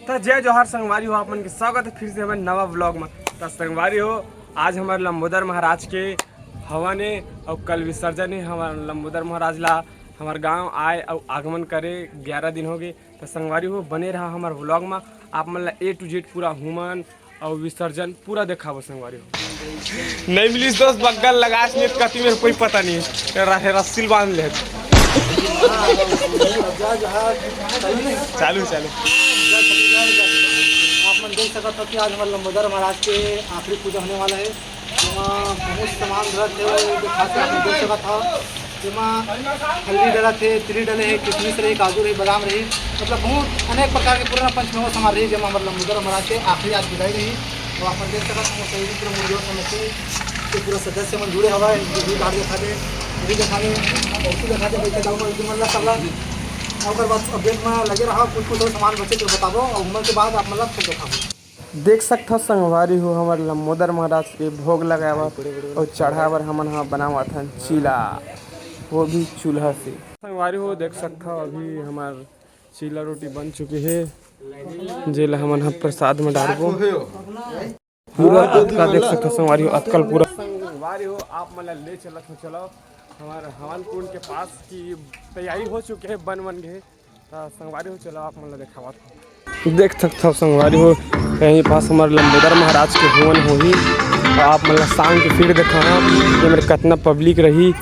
तो जय जोहार संगवारी हो, आप मन के स्वागत है फिर से हमारे नवा ब्लॉग में। तो संगवारी हो, आज हमारे लंबोदर महाराज के हवन है और कल विसर्जन है। हमारे लंबोदर महाराज ला हमारे गांव आए और आगमन करे 11 दिन हो गए। तो संगवारी हो, बने रहा हमारे ब्लॉग में। आप मन ला A to Z पूरा हुमन और विसर्जन पूरा देखा संगवारी हो। नहीं मिली दोस्त बगल लगा कति मेरे कोई पता नहीं है, रस्सी बांध ले। चालू चालू आप मन देख सकते हो कि आज हमारे लंबोदर महाराज के आखिरी पूजा होने वाला है। बहुत सामान धरत थे, खाते आपने देख सकता था। हल्दी डला थे, तिरी डले है, किशमिश रही, काजू रही, बादाम रही, मतलब बहुत अनेक प्रकार के पूरा पंचमेवा सामान रही। जब हमारे लंबोदर महाराज के आखिरी आज विदाई रही तो आप देख सकते हैं पूरा मंदिर समझते पूरा सदस्य मन जुड़े हवा है। दिखा दे दिखा दे मतलब सब अगर बात अपडेट में लगे रहा, कुछ कुछ सामान बचे तो बता दो और उम्र के बाद आप मतलब खुद देखा देख सकता संगवारी हो। हमारे लंबोदर महाराज के भोग लगावा और चढ़ावर हमन हाँ बनावा था चीला, वो भी चूल्हा से। संगवारी हो देख सकता अभी हमार चीला रोटी बन चुकी है, जेला हमन हाँ प्रसाद में डालबो। पूरा अतका देख सकता संगवारी हो, अतकल पूरा संगवारी हो। आप मतलब ले चलत हो, चलो हमारे हवन कुंड के पास की तैयारी हो चुके है, बन गए। तो संगवारी हो चलो आप मतलब देखावा देख सकते हो संगवारी हो। यहीं पास हमारे लंबोदर महाराज के हवन हो ही, तो आप मतलब शाम के फिर दिखाना ये मेरे कितना पब्लिक रही।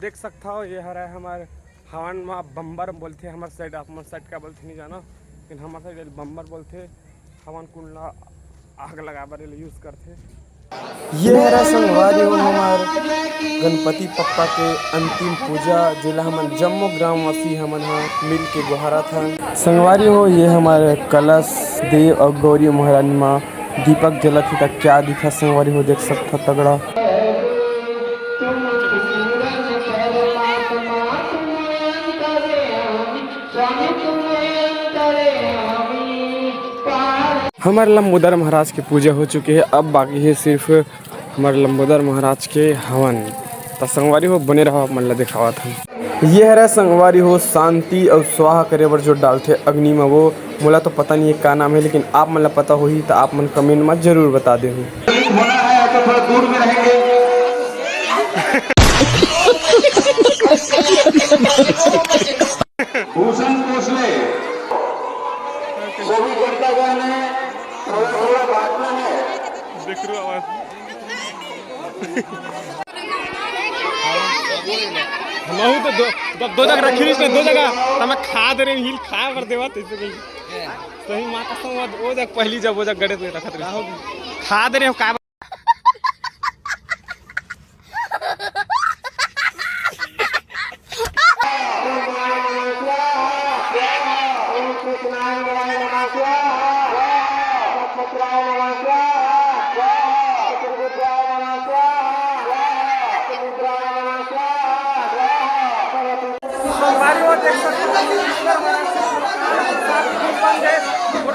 देख सकता हो ये हरा हमारे हवन में बम्बर बोलते हमारे साइड, आप साइड का बोलते नहीं जाना, लेकिन हमारे साइड बम्बर बोलते। हवन कुंड आग लगावर यूज़ करते। ये है संगवारी हो हमारे गणपति पप्पा के अंतिम पूजा, जिला हम जम्मू ग्रामवासी हमन मिल के गुहारा था। संगवारी हो ये हमारे कलश देव और गौरी महारानी माँ दीपक जलत ही तक क्या दिखा संगवारी हो, देख सकता तगड़ा। हमारे लंबोदर महाराज की पूजा हो चुकी है, अब बाकी है सिर्फ हमारे लंबोदर महाराज के हवन। तो संगवारी हो बने रहो, मन ला दिखावा था। ये है संगवारी हो शांति और स्वाहा करे बर जो डालते अग्नि में, वो मोला तो पता नहीं है क्या नाम है, लेकिन आप मन ला पता हो ही तो आप मन कमेंट में जरूर बता दे। महू तो दो जगह रखी रही, दो जगह तो मैं खा दे रही हिल खा कर देवा तैसे गई सही मां कसम। वो जगह पहली जब वो जगह गड़े तो रखत रही खा दे रहे हो का।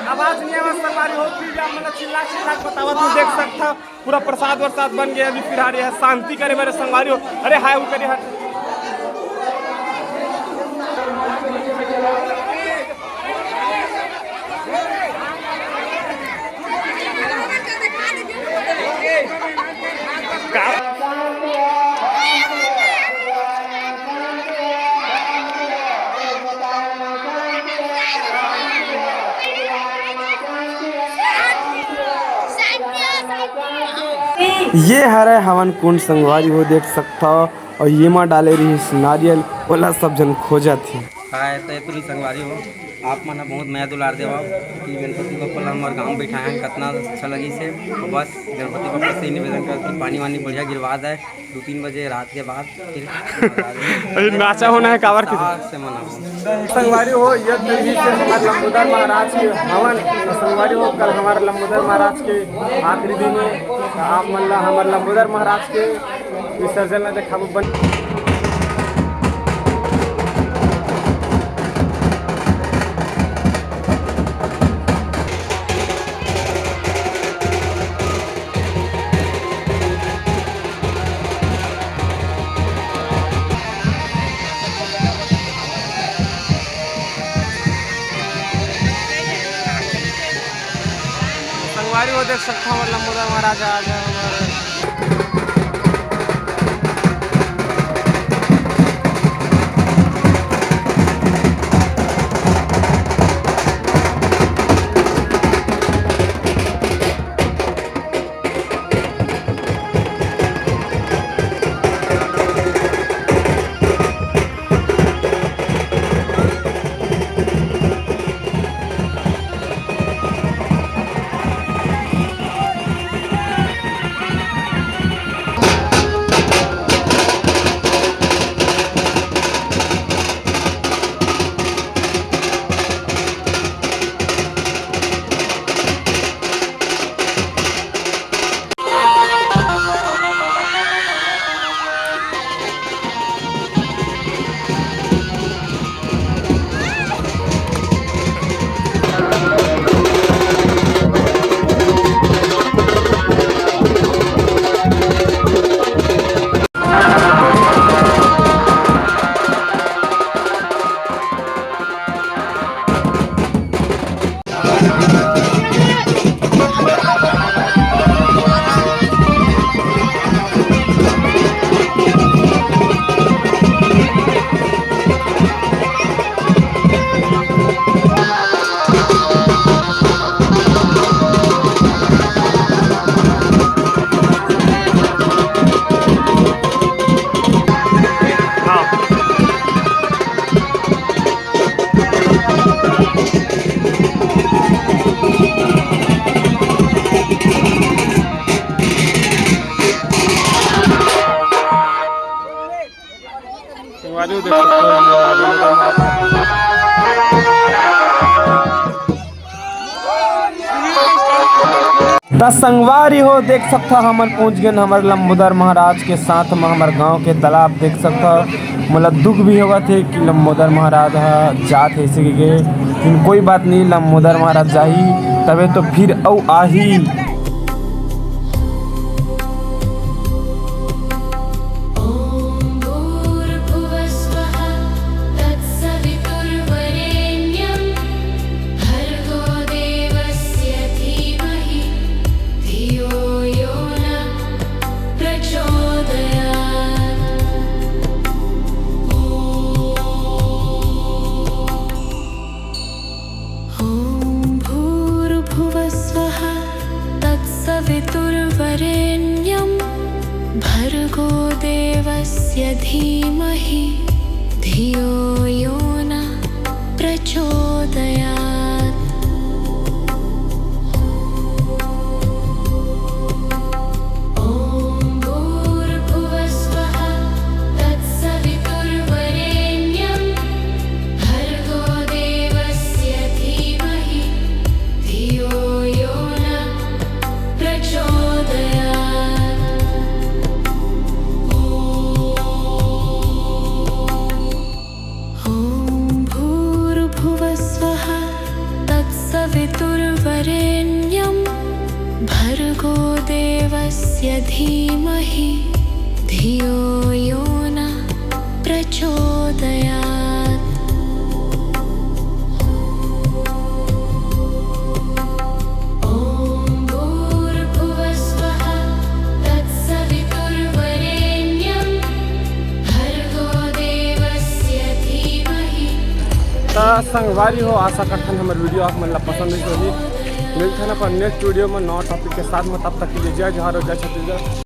आवाज नहीं आवाज सरकारी हो फिर मतलब चिल्ला चिल्ला बतावा तू देख सकता पूरा प्रसाद वरसाद बन गया। अभी फिर आ रही है शांति करे मेरे संगवारी हो। अरे हाय वो करे हट ये हरे हवन कुंड संगवारी हो, देख सकता हो। और ये माँ डाले रही नारियल वाला सब जन खोजा थी। हाय तो संगवारी हो, आप मन बहुत नया दुलार देवा कि गणपति बप्पा हमारे गाँव बैठाए हैं, कितना अच्छा लगी से। और बस गणपति बप्पा से निवेदन करती पानी वानी बढ़िया गिरवा दे 2-3 बजे रात के बाद फिर नाचा होना है कावर की से मना संगवारी हो। ये तरीके से हमारे लंबोदर महाराज के हवन संगवारी हो। कल हमारे लंबोदर महाराज के आखिरी दिन है, आप मन ला हमारे लंबोदर महाराज के विसर्जन देखा बन। संगवारी हो देख सकते हो मतलब मोदर महाराज आ गया हमारे। संगवारी हो देख सकते हो। त संगवारी हो देख सकता हमन पहुंच गए हमारे लंबोदर महाराज के साथ में हमारे गांव के तालाब देख सकता। मतलब दुख भी होगा थे कि लंबोदर महाराज जात है इसी के, लेकिन कोई बात नहीं, लंबोदर महाराज जाही तबे तो फिर औ आही। वितुर्वरेण्यं भर्गो देवस्य धीमहि धियो यो न प्रचोदयात्। ॐ भूर्भुवस्वः तत्सवितुर्वरेण्यं भर्गो देवस्य धीमहि धियो यो न प्रचोदयात्। ॐ भूर्भुवस्वः तत्सवितुर्वरेण्यं भर्गो देवस्य धीमहि धियो यो न प्रचोदयात्। संगवारी हो आशा करते हैं हमारे वीडियो आप मतलब पसंद होगी। मिलते हैं अपन नेक्स्ट वीडियो में नौ टॉपिक के साथ में, तब तक के लिए जय जवाहर जय छत्तीसगढ़।